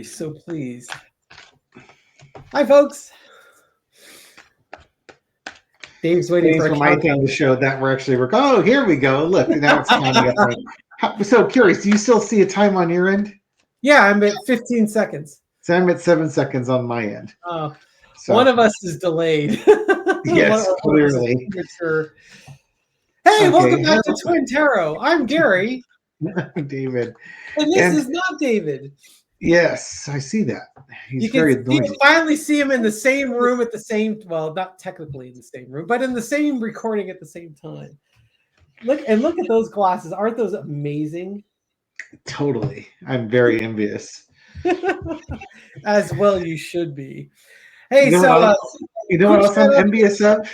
be so pleased. Hi, folks. Dave's waiting for my thing to show that we're actually recording. Oh, here we go. Look, now it's counting up. I'm so curious. Do you still see a time on your end? Yeah, I'm at 15 seconds. So I'm at 7 seconds on my end. Oh, so. One of us is delayed. Yes, clearly. Hey, welcome back to Twin Tarot. I'm Gary. David. And this is not David. Yes, I see that. He's very noisy. You can finally see him in the same room at the same, well, not technically in the same room, but in the same recording at the same time. Look at those glasses. Aren't those amazing? Totally. I'm very envious. As well you should be. Hey, you know what else I'm envious of?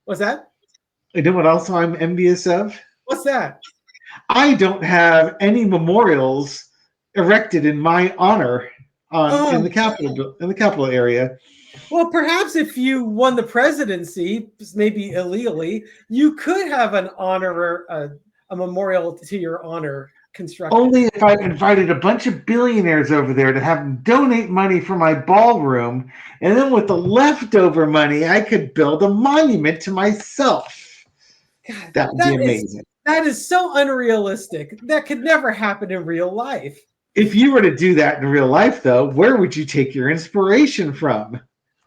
What's that? You know what else I'm envious of? What's that? I don't have any memorials erected in my honor in the Capitol area. Well, perhaps if you won the presidency, maybe illegally, you could have an honor, a memorial to your honor constructed. Only if I invited a bunch of billionaires over there to have them donate money for my ballroom, and then with the leftover money, I could build a monument to myself. God, that would be amazing. That is so unrealistic. That could never happen in real life. If you were to do that in real life, though, where would you take your inspiration from?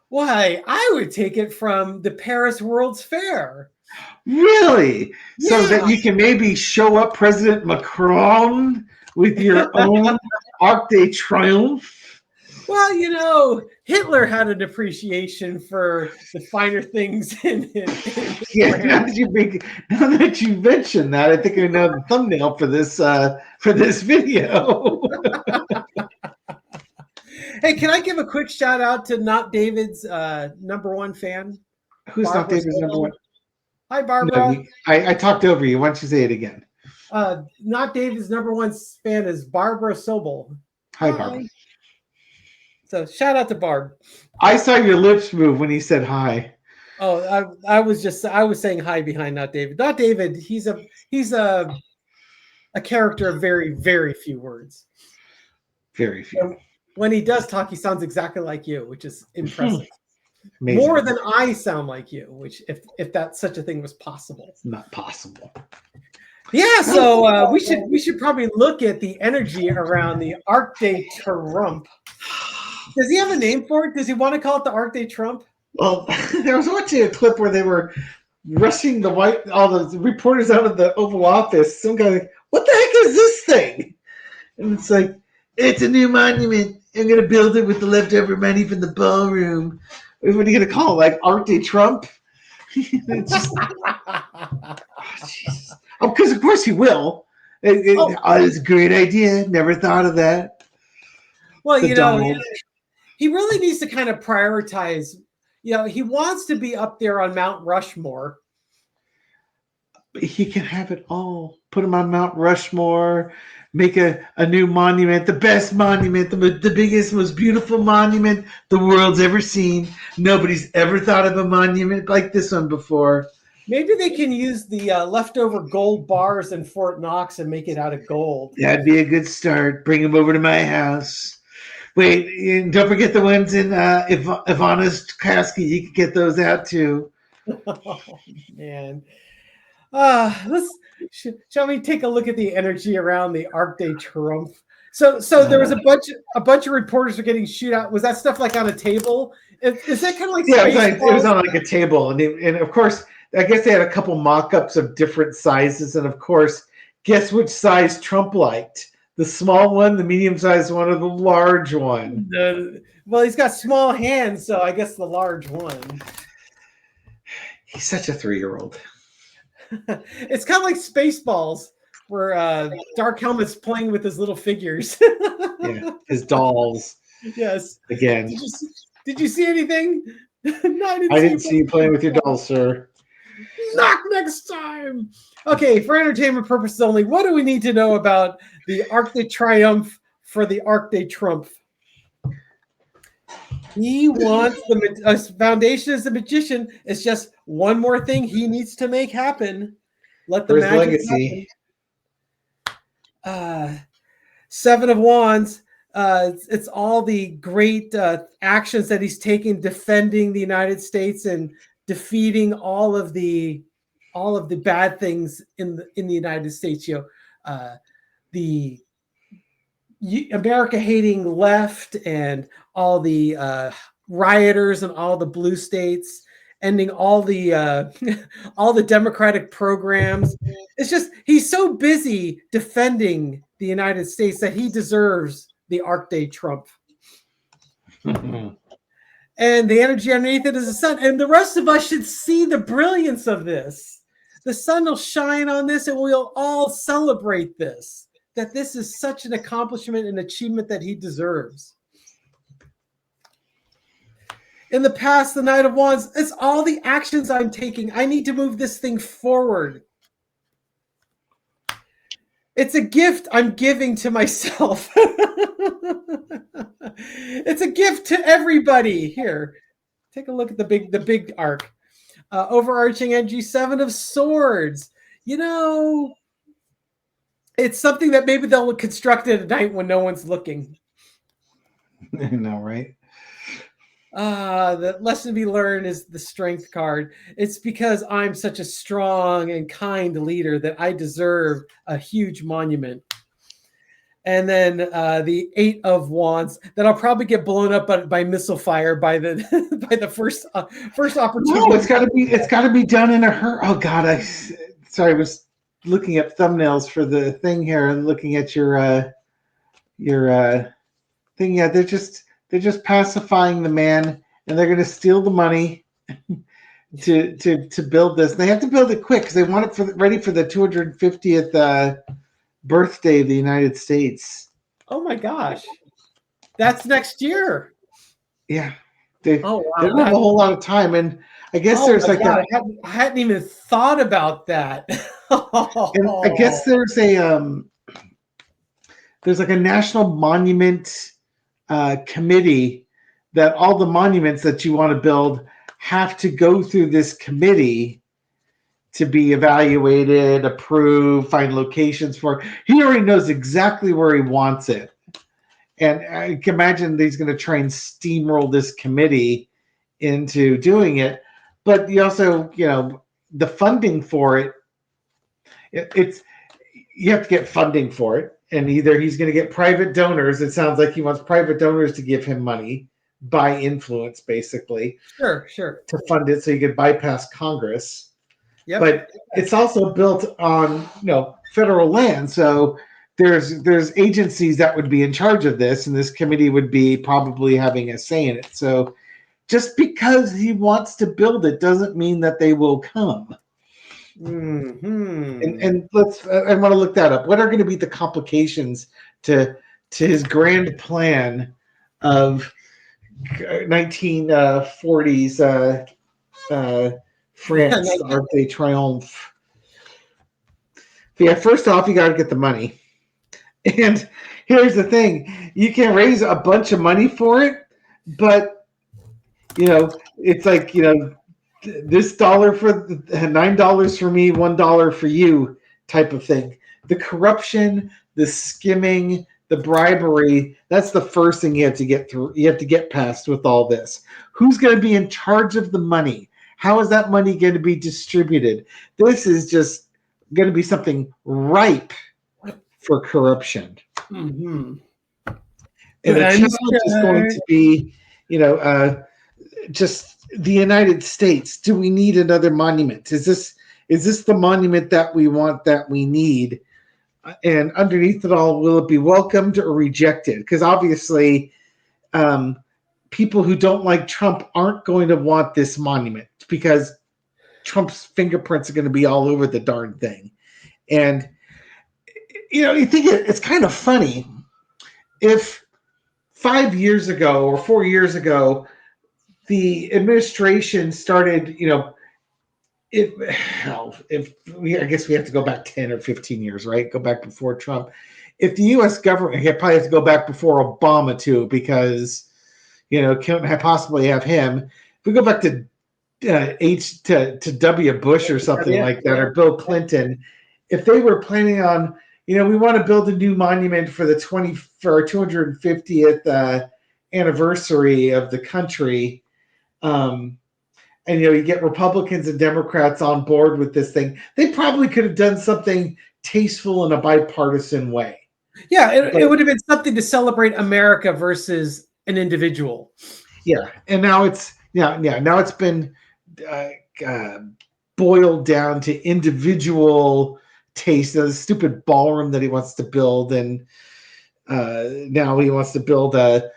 Why, I would take it from the Paris World's Fair. Really? Yeah. So that you can maybe show up President Macron with your own Arc de Triomphe? Well, you know, Hitler had an appreciation for the finer things in yeah, now that you mentioned that, I think I know the thumbnail for this video. Hey, can I give a quick shout out to Not David's #1 fan? Who's Barbara Not David's #1? Hi, Barbara. No, I talked over you. Why don't you say it again? Not David's #1 fan is Barbara Sobel. Hi, Barbara. So shout out to Barb. I saw your lips move when he said hi. Oh, I was saying hi behind Not David. Not David. He's a character of very, very few words. Very few. And when he does talk, he sounds exactly like you, which is impressive. Amazing. More than I sound like you, which if that such a thing was possible. Not possible. Yeah, so we should probably look at the energy around the Arc de Triump. Does he have a name for it? Does he want to call it the Arc de Trump? Well, there was watching a clip where they were rushing all the reporters out of the Oval Office. Some guy like, what the heck is this thing? And it's like, it's a new monument. I'm going to build it with the leftover money from the ballroom. What are you going to call it? Like Arc de Trump? It's just, because of course he will. It's a great idea. Never thought of that. Well, he really needs to kind of prioritize. He wants to be up there on Mount Rushmore. But he can have it all. Put him on Mount Rushmore. Make a new monument. The best monument. The biggest, most beautiful monument the world's ever seen. Nobody's ever thought of a monument like this one before. Maybe they can use the leftover gold bars in Fort Knox and make it out of gold. That'd be a good start. Bring them over to my house. Wait, and don't forget the ones in Ivana's casket. You can get those out too. Oh, man. Shall we take a look at the energy around the Arc de Triomphe? So there was a bunch of reporters were getting shoot out. Was that stuff like on a table? Is that kind of like it was on like a table, and of course, I guess they had a couple mock-ups of different sizes, and of course, guess which size Trump liked? The small one, the medium-sized one, or the large one? Well, he's got small hands, so I guess the large one. He's such a 3-year-old. It's kind of like Spaceballs, where Dark Helmet's playing with his little figures. Yeah, his dolls. Yes. Again. Did you see anything? No, I didn't see you playing with your dolls, sir. Knock next time. Okay, for entertainment purposes only, what do we need to know about the Arc de Triomphe for the Arc de Trump? He wants the foundation as a magician. It's just one more thing he needs to make happen. Let the magic legacy happen. 7 of Wands. It's all the great actions that he's taken defending the United States and defeating all of the bad things in the United States. The America hating left and all the rioters and all the blue states, ending all the all the democratic programs. It's just he's so busy defending the United States that he deserves the Arc Day Trump. And the energy underneath it is the sun. And the rest of us should see the brilliance of this. The sun will shine on this and we'll all celebrate this. That this is such an accomplishment and achievement that he deserves. In the past, the Knight of Wands, it's all the actions I'm taking. I need to move this thing forward. It's a gift I'm giving to myself. It's a gift to everybody. Here, take a look at the big arc. Overarching energy, 7 of Swords. It's something that maybe they'll construct it at night when no one's looking. I know, right? The lesson to be learned is the Strength card. It's because I'm such a strong and kind leader that I deserve a huge monument. And then the 8 of Wands that I'll probably get blown up by missile fire by the first opportunity. No, it's got to be done in a hurry. Oh God, I was looking at thumbnails for the thing here and looking at your thing. Yeah, they're just pacifying the man, and they're going to steal the money to build this. And they have to build it quick because they want it ready for the 250th birthday of the United States. Oh my gosh, that's next year. Yeah, they wow. They don't have a whole lot of time, and I guess there's like I hadn't even thought about that. And I guess there's like a national monument committee that all the monuments that you want to build have to go through this committee to be evaluated, approved, find locations for. He already knows exactly where he wants it. And I can imagine he's going to try and steamroll this committee into doing it. But you also, the funding for it, you have to get funding for it. And either he's going to get private donors. It sounds like he wants private donors to give him money by influence, basically. Sure. To fund it so you could bypass Congress. Yep. But it's also built on, federal land. So there's agencies that would be in charge of this, and this committee would be probably having a say in it. So just because he wants to build it doesn't mean that they will come. Mm-hmm. And I want to look that up. What are going to be the complications to his grand plan of 1940s France, Arc de Triomphe? Yeah, first off, you got to get the money. And here's the thing. You can raise a bunch of money for it, but, it's like, this $1 for $9 for me, $1 for you type of thing. The corruption, the skimming, the bribery, that's the first thing you have to get through. You have to get past with all this. Who's going to be in charge of the money? How is that money going to be distributed? This is just going to be something ripe for corruption. Mm-hmm. And the challenge is going to be, just the United States. Do we need another monument? Is this the monument that we want, that we need? And underneath it all, will it be welcomed or rejected? Because obviously, people who don't like Trump aren't going to want this monument because Trump's fingerprints are going to be all over the darn thing. And, you think it's kind of funny if 5 years ago or 4 years ago, the administration started, I guess we have to go back 10 or 15 years, right? Go back before Trump. If the U.S. government, you probably have to go back before Obama too, because, can't possibly have him. If we go back to W. Bush or something like that, or Bill Clinton, if they were planning on, we want to build a new monument for the 250th anniversary of the country. And you get Republicans and Democrats on board with this thing. They probably could have done something tasteful in a bipartisan way. Yeah, it would have been something to celebrate America versus an individual. Yeah, and now it's now it's been boiled down to individual taste. The stupid ballroom that he wants to build, and now he wants to build a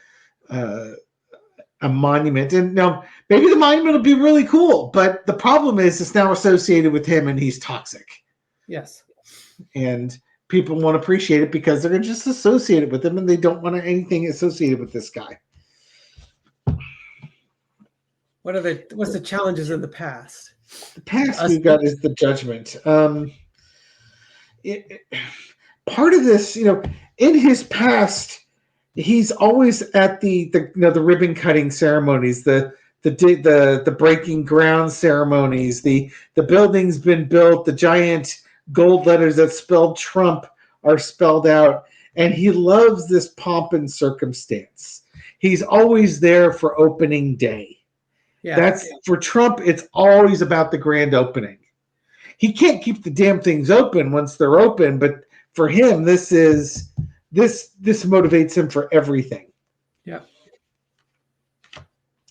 monument. And now maybe the monument will be really cool, but the problem is it's now associated with him, and he's toxic. Yes, and people won't appreciate it because they're just associated with him, and they don't want anything associated with this guy. What's the challenges in the past? The past we've got is the judgment. Part of this, in his past, he's always at the ribbon cutting ceremonies, the breaking ground ceremonies, the building's been built, the giant gold letters that spelled Trump are spelled out, and he loves this pomp and circumstance. He's always there for opening day. Yeah. That's for Trump, it's always about the grand opening. He can't keep the damn things open once they're open, but for him, this motivates him for everything. Yeah.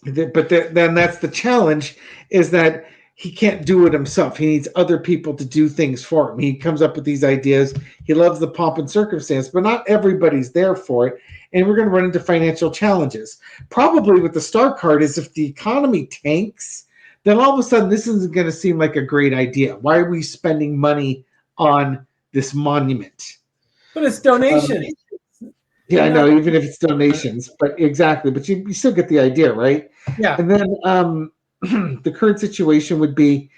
But then that's the challenge, is that he can't do it himself. He needs other people to do things for him. He comes up with these ideas. He loves the pomp and circumstance, but not everybody's there for it. And we're going to run into financial challenges. Probably with the star card is if the economy tanks, then all of a sudden this isn't going to seem like a great idea. Why are we spending money on this monument? But it's donations. Yeah, I know, even if it's donations. But exactly. But you still get the idea, right? Yeah. And then the current situation would be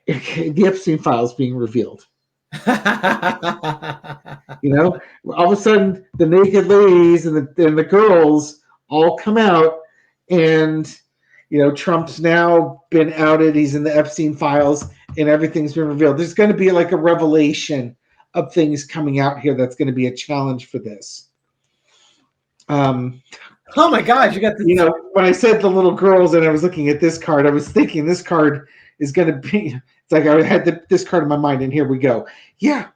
the Epstein files being revealed. All of a sudden the naked ladies and the girls all come out, and Trump's now been outed. He's in the Epstein files, and everything's been revealed. There's going to be like a revelation of things coming out here that's going to be a challenge for this. Oh my gosh, you got the when I said the little girls and I was looking at this card, I was thinking this card is going to be, it's like I had this card in my mind, and here we go. Yeah.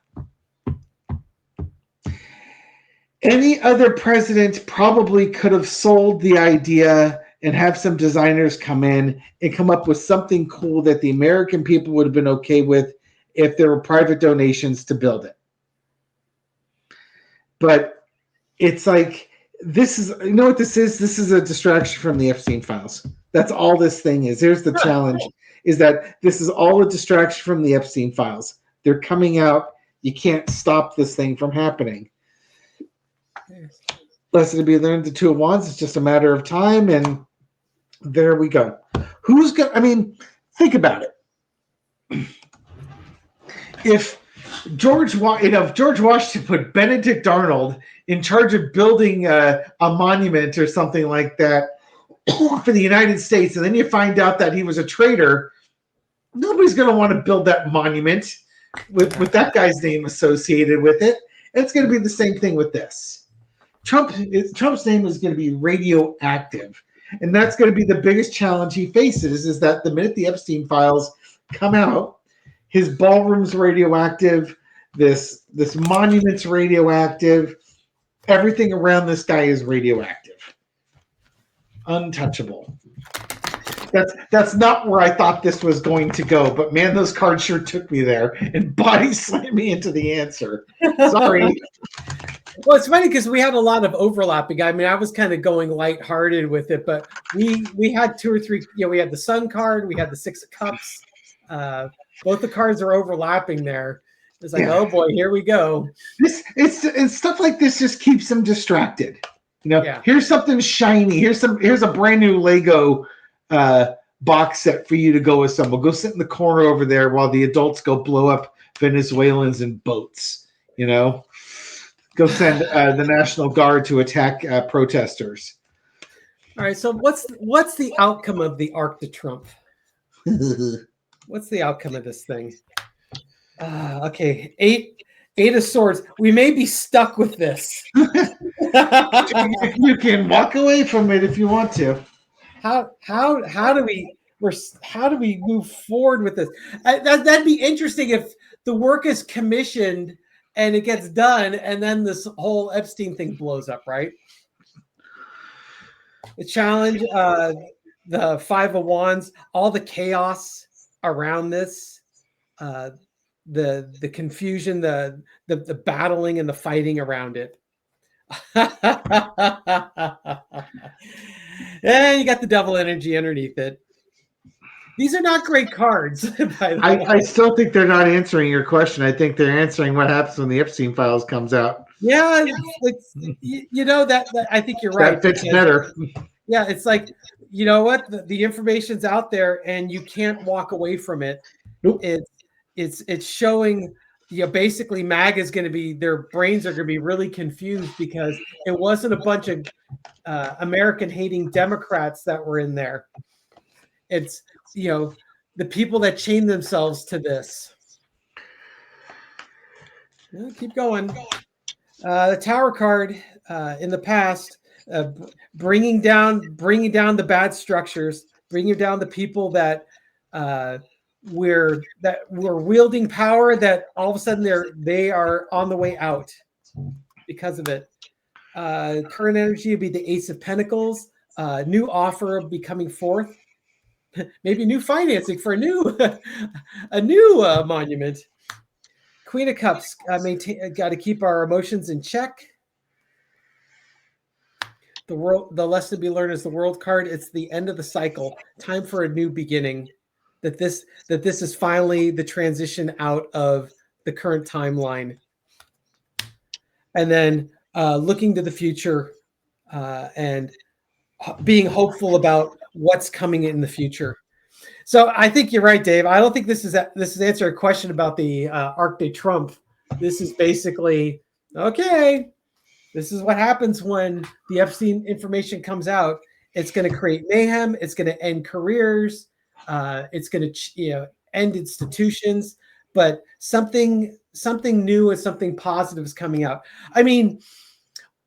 Any other president probably could have sold the idea and have some designers come in and come up with something cool that the American people would have been okay with if there were private donations to build it. But it's like, this is, what this is? This is a distraction from the Epstein files. That's all this thing is. Here's the challenge, is that this is all a distraction from the Epstein files. They're coming out. You can't stop this thing from happening. Lesson to be learned, the Two of Wands. It's just a matter of time, and there we go. Who's going? Think about it. If George Washington put Benedict Arnold in charge of building a monument or something like that for the United States, and then you find out that he was a traitor, nobody's going to want to build that monument with that guy's name associated with it. And it's going to be the same thing with this. Trump's name is going to be radioactive, and that's going to be the biggest challenge he faces, is that the minute the Epstein files come out, his ballroom's radioactive, this monument's radioactive, everything around this guy is radioactive. Untouchable. That's not where I thought this was going to go, but man, those cards sure took me there and body slammed me into the answer. Sorry. Well, it's funny because we had a lot of overlapping. I was kind of going lighthearted with it, but we had two or three. We had the Sun card, we had the Six of Cups. Both the cards are overlapping there. It's like, oh boy, here we go. It's stuff like this just keeps them distracted. Here's something shiny. Here's a brand new Lego box set for you to go assemble. Go sit in the corner over there while the adults go blow up Venezuelans in boats. Go send the National Guard to attack protesters. All right. So what's the outcome of the Arc de Trump? What's the outcome of this thing? Okay. Eight of Swords. We may be stuck with this. You can walk away from it if you want to. How do we move forward with this? That'd be interesting if the work is commissioned and it gets done, and then this whole Epstein thing blows up, right? The challenge, the Five of Wands, all the chaos around this, the confusion, the battling and the fighting around it. And you got the devil energy underneath it. These are not great cards. By the way. I still think they're not answering your question. I think they're answering what happens when the Epstein files comes out. Yeah, you know that I think you're right. That fits better. Yeah, it's like, you know what, the information's out there and you can't walk away from it. Nope. It's showing, basically MAGA is going to be, their brains are going to be really confused because it wasn't a bunch of American hating Democrats that were in there. It's, the people that chain themselves to this. Keep going. The Tower card in the past, bringing down the bad structures, bringing down the people that were wielding power, that all of a sudden they are on the way out because of it. Current energy would be the Ace of Pentacles. New offer will be coming forth. Maybe new financing for a new monument. Queen of Cups, got to keep our emotions in check. The lesson to be learned is the World card. It's the end of the cycle. Time for a new beginning. That this is finally the transition out of the current timeline. And then looking to the future and being hopeful about what's coming in the future. So I think you're right, Dave. I don't think this is answering a question about the Arc de Trump. This is basically, okay, this is what happens when the Epstein information comes out. It's going to create mayhem. It's going to end careers. It's going to end institutions. But something new and something positive is coming out. I mean,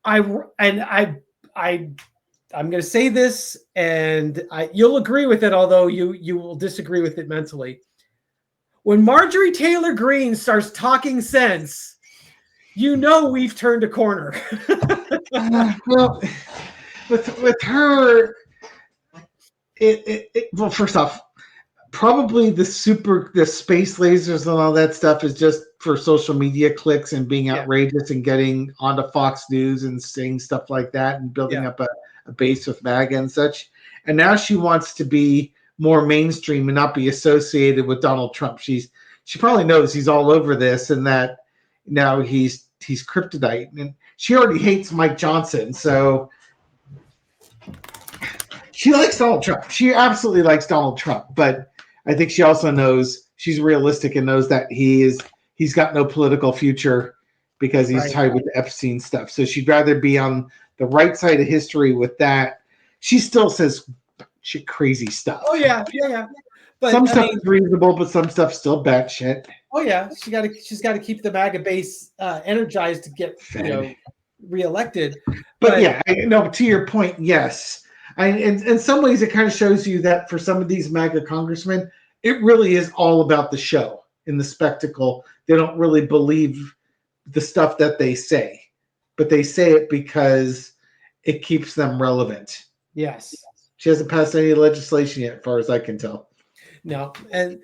I'm going to say this, and you'll agree with it, although you will disagree with it mentally. When Marjorie Taylor Greene starts talking sense, we've turned a corner. Well, with her, well, first off, probably the space lasers and all that stuff is just for social media clicks and being outrageous and getting onto Fox News and saying stuff like that and building up a base with MAGA and such. And now she wants to be more mainstream and not be associated with Donald Trump. She probably knows he's all over this and that now he's kryptonite. And she already hates Mike Johnson, so she likes Donald Trump. She absolutely likes Donald Trump, but I think she also knows, she's realistic and knows that he's got no political future because he's tied with the Epstein stuff. So she'd rather be on the right side of history with that. She still says shit, crazy stuff. Oh yeah. But some stuff is reasonable, but some stuff's still bad shit. Oh yeah, she's got to keep the MAGA base energized to get reelected. But yeah, to your point, yes. In some ways, it kind of shows you that for some of these MAGA congressmen, it really is all about the show and the spectacle. They don't really believe the stuff that they say, but they say it because it keeps them relevant. Yes. She hasn't passed any legislation yet, as far as I can tell. No, and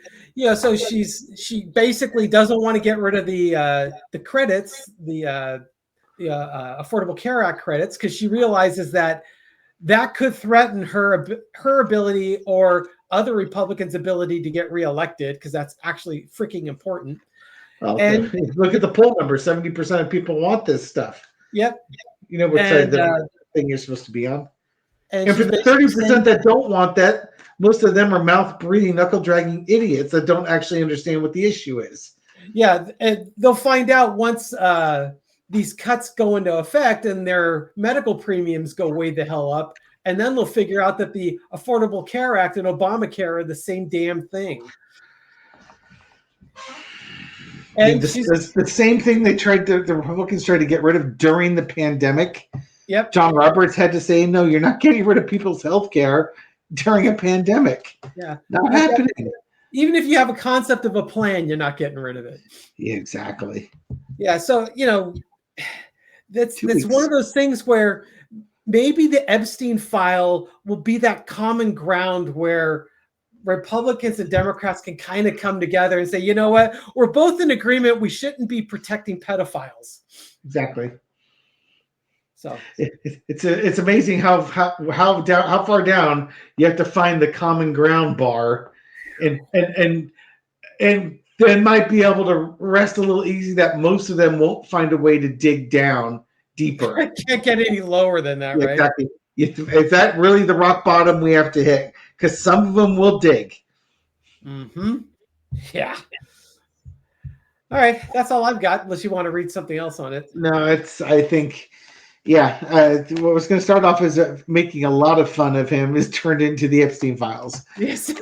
so she basically doesn't want to get rid of the credits, the Affordable Care Act credits, because she realizes that could threaten her ability or other Republicans' ability to get reelected, because that's actually freaking important. Well, and look at the poll number: 70% of people want this stuff. Yep. You know what side the thing you're supposed to be on. And for the 30% that don't want that, most of them are mouth-breathing, knuckle-dragging idiots that don't actually understand what the issue is. Yeah, and they'll find out once these cuts go into effect and their medical premiums go way the hell up, and then they'll figure out that the Affordable Care Act and Obamacare are the same damn thing. And The same thing the Republicans tried to get rid of during the pandemic. Yep. John Roberts had to say, no, you're not getting rid of people's health care during a pandemic. Yeah. Not happening. Even if you have a concept of a plan, you're not getting rid of it. Yeah, exactly. Yeah. So, that's one of those things where maybe the Epstein file will be that common ground where Republicans and Democrats can kind of come together and say, you know what, we're both in agreement. We shouldn't be protecting pedophiles. Exactly. So it's amazing how far down you have to find the common ground bar, and then might be able to rest a little easy that most of them won't find a way to dig down deeper. I can't get any lower than that, right? Exactly. Is that really the rock bottom we have to hit? Because some of them will dig. Mm-hmm. Yeah. All right. That's all I've got, unless you want to read something else on it. No, I think, what was going to start off as making a lot of fun of him is turned into the Epstein files. Yes.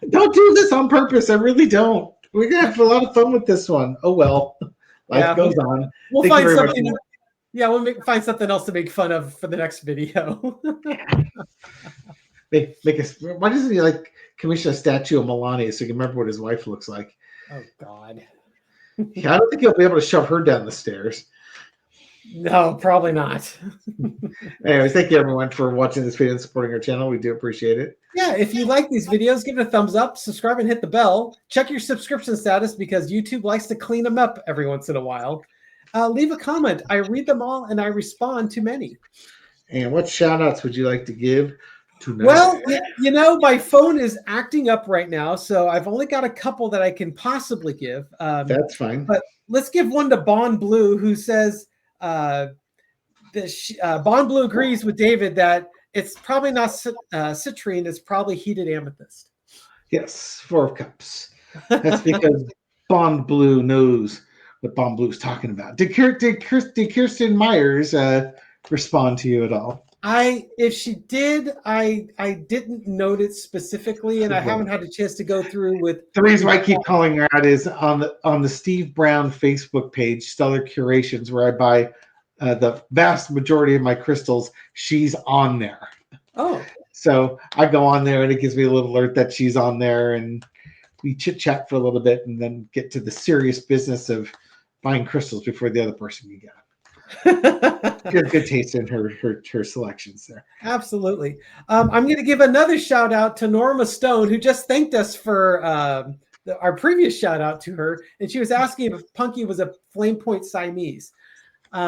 Don't do this on purpose. I really don't. We're going to have a lot of fun with this one. Oh, well. Life goes on. We'll find something. Yeah, we'll find something else to make fun of for the next video. Why doesn't he commission a statue of Melania so you can remember what his wife looks like? Oh, God. Yeah, I don't think he'll be able to shove her down the stairs. No, probably not. Anyways, thank you everyone for watching this video and supporting our channel. We do appreciate it. Yeah, if you like these videos, give it a thumbs up, subscribe, and hit the bell. Check your subscription status because YouTube likes to clean them up every once in a while. Leave a comment. I read them all and I respond to many. And what shout outs would you like to give tonight? Well, my phone is acting up right now, so I've only got a couple that I can possibly give. That's fine. But let's give one to Bond Blue, who says Bond Blue agrees with David that it's probably not citrine, it's probably heated amethyst. Yes, 4 of Cups. That's because Bond Blue knows what Bond Blue is talking about. Did Kirsten Myers respond to you at all? If she did, I didn't note it specifically, and I haven't had a chance to go through with. The reason why I keep calling her out is on the Steve Brown Facebook page, Stellar Curations, where I buy the vast majority of my crystals. She's on there. Oh, so I go on there, and it gives me a little alert that she's on there, and we chit chat for a little bit, and then get to the serious business of buying crystals before the other person can get them. She has good taste in her selections there. Absolutely. I'm going to give another shout out to Norma Stone, who just thanked us for our previous shout out to her, and she was asking if Punky was a Flame Point Siamese.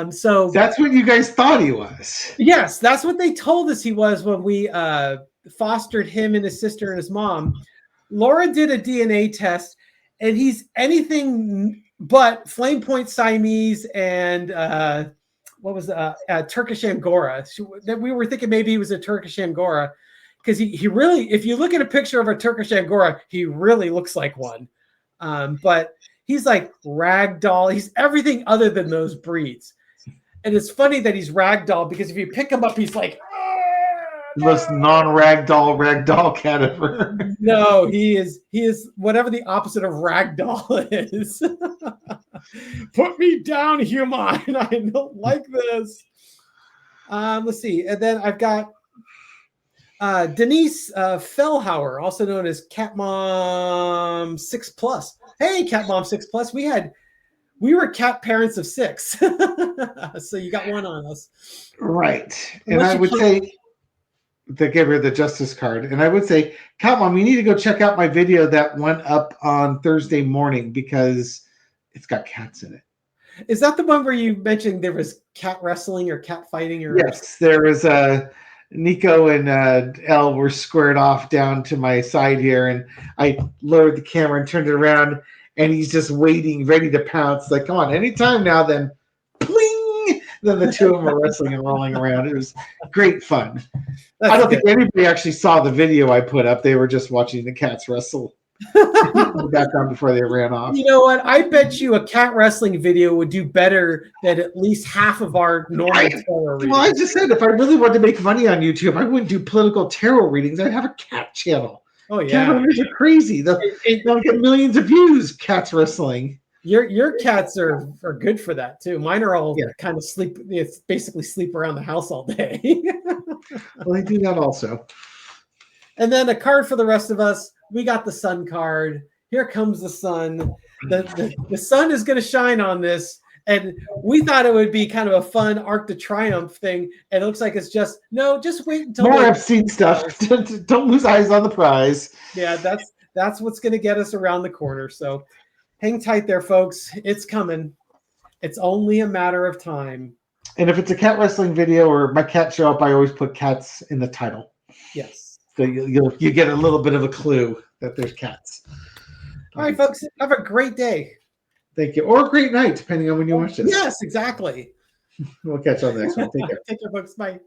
So that's what you guys thought he was. Yes, that's what they told us he was when we fostered him and his sister and his mom. Laura did a DNA test, and he's anything but Flame Point Siamese and Turkish Angora. We were thinking maybe he was a Turkish Angora because he really, if you look at a picture of a Turkish Angora, he really looks like one. But he's like ragdoll. He's everything other than those breeds. And it's funny that he's ragdoll because if you pick him up, he's like the most non-ragdoll cat ever. No, he is whatever the opposite of ragdoll is. Put me down, human. I don't like this. Let's see. And then I've got Denise Fellhauer, also known as Cat Mom 6+. Hey, Cat Mom 6+. We were cat parents of 6. So you got one on us. Right. And I would say they gave her the justice card. And I would say, Cat Mom, you need to go check out my video that went up on Thursday morning because it's got cats in it. Is that the one where you mentioned there was cat wrestling or cat fighting? Yes, there was Nico and Elle were squared off down to my side here, and I lowered the camera and turned it around, and he's just waiting, ready to pounce. Like, come on, anytime now, then, pling! Then the two of them are wrestling and rolling around. It was great fun. I don't think anybody actually saw the video I put up. They were just watching the cats wrestle in the background before they ran off. You know what? I bet you a cat wrestling video would do better than at least half of our normal tarot readings. Well, I just said if I really wanted to make money on YouTube, I wouldn't do political tarot readings. I'd have a cat channel. Oh Cat yeah. owners are crazy. They'll get millions of views. Cats wrestling. Your cats are good for that too. Mine are all Yeah. kind of sleep. It's basically sleep around the house all day. Well, they do that also. And then a card for the rest of us. We got the sun card. Here comes the sun. The sun is going to shine on this. And we thought it would be kind of a fun Arc de Triumph thing. And it looks like it's just wait until More Epstein stuff. Don't lose eyes on the prize. Yeah, that's what's going to get us around the corner. So hang tight there, folks. It's coming. It's only a matter of time. And if it's a cat wrestling video or my cat show up, I always put cats in the title. Yes. So you get a little bit of a clue that there's cats. All right, folks. Have a great day. Thank you. Or a great night, depending on when you watch this. Yes, exactly. We'll catch you on the next one. Take care. Take care, folks. Bye.